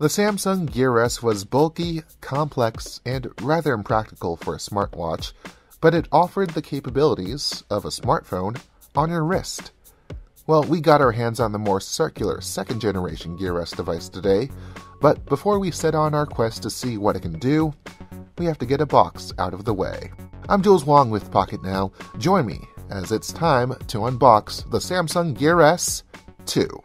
The Samsung Gear S was bulky, complex, and rather impractical for a smartwatch, but it offered the capabilities of a smartphone on your wrist. Well, we got our hands on the more circular second-generation Gear S device today, but before we set on our quest to see what it can do, we have to get a box out of the way. I'm Jules Wong with Pocketnow. Join me as it's time to unbox the Samsung Gear S 2.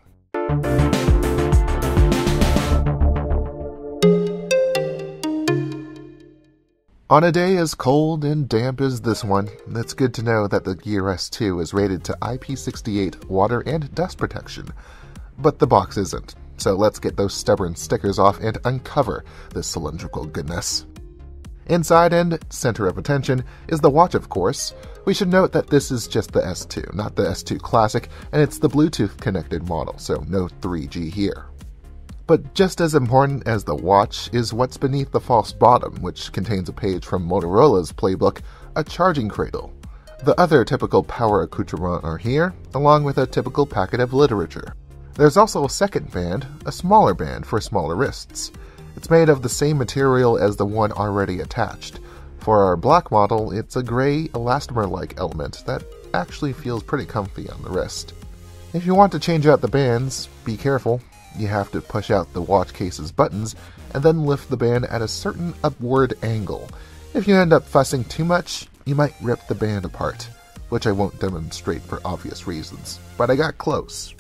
On a day as cold and damp as this one, it's good to know that the Gear S2 is rated to IP68 water and dust protection. But the box isn't, so let's get those stubborn stickers off and uncover this cylindrical goodness. Inside and center of attention is the watch, of course. We should note that this is just the S2, not the S2 Classic, and it's the Bluetooth-connected model, so no 3G here. But just as important as the watch is what's beneath the false bottom, which contains a page from Motorola's playbook, a charging cradle. The other typical power accoutrements are here, along with a typical packet of literature. There's also a second band, a smaller band for smaller wrists. It's made of the same material as the one already attached. For our black model, it's a gray elastomer-like element that actually feels pretty comfy on the wrist. If you want to change out the bands, be careful. You have to push out the watch case's buttons and then lift the band at a certain upward angle. If you end up fussing too much, you might rip the band apart, which I won't demonstrate for obvious reasons, but I got close.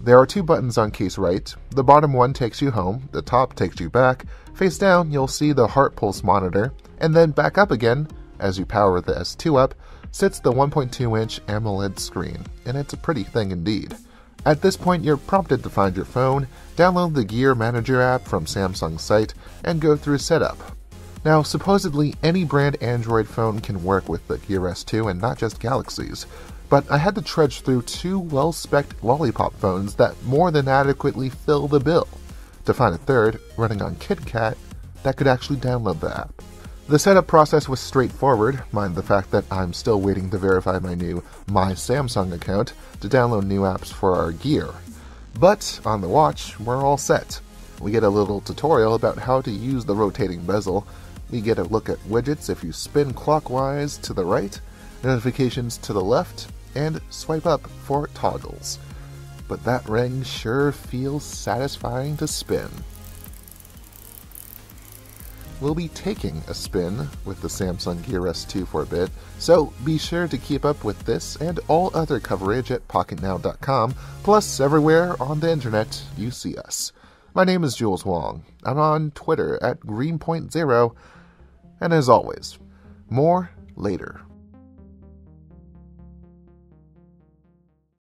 There are two buttons on case right. The bottom one takes you home, the top takes you back. Face down, you'll see the heart pulse monitor, and then back up again, as you power the S2 up, sits the 1.2-inch Amoled screen, and it's a pretty thing indeed. At this point, you're prompted to find your phone, download the Gear Manager app from Samsung's site, and go through setup. Now, supposedly any brand Android phone can work with the Gear S2 and not just Galaxies, but I had to trudge through two well-spec'd lollipop phones that more than adequately fill the bill to find a third, running on KitKat, that could actually download the app. The setup process was straightforward, mind the fact that I'm still waiting to verify my new My Samsung account to download new apps for our Gear. But on the watch, we're all set. We get a little tutorial about how to use the rotating bezel, we get a look at widgets if you spin clockwise to the right, notifications to the left, and swipe up for toggles. But that ring sure feels satisfying to spin. We'll be taking a spin with the Samsung Gear S2 for a bit, so be sure to keep up with this and all other coverage at Pocketnow.com, plus everywhere on the internet you see us. My name is Jules Wong. I'm on Twitter at Greenpoint0, and as always, more later.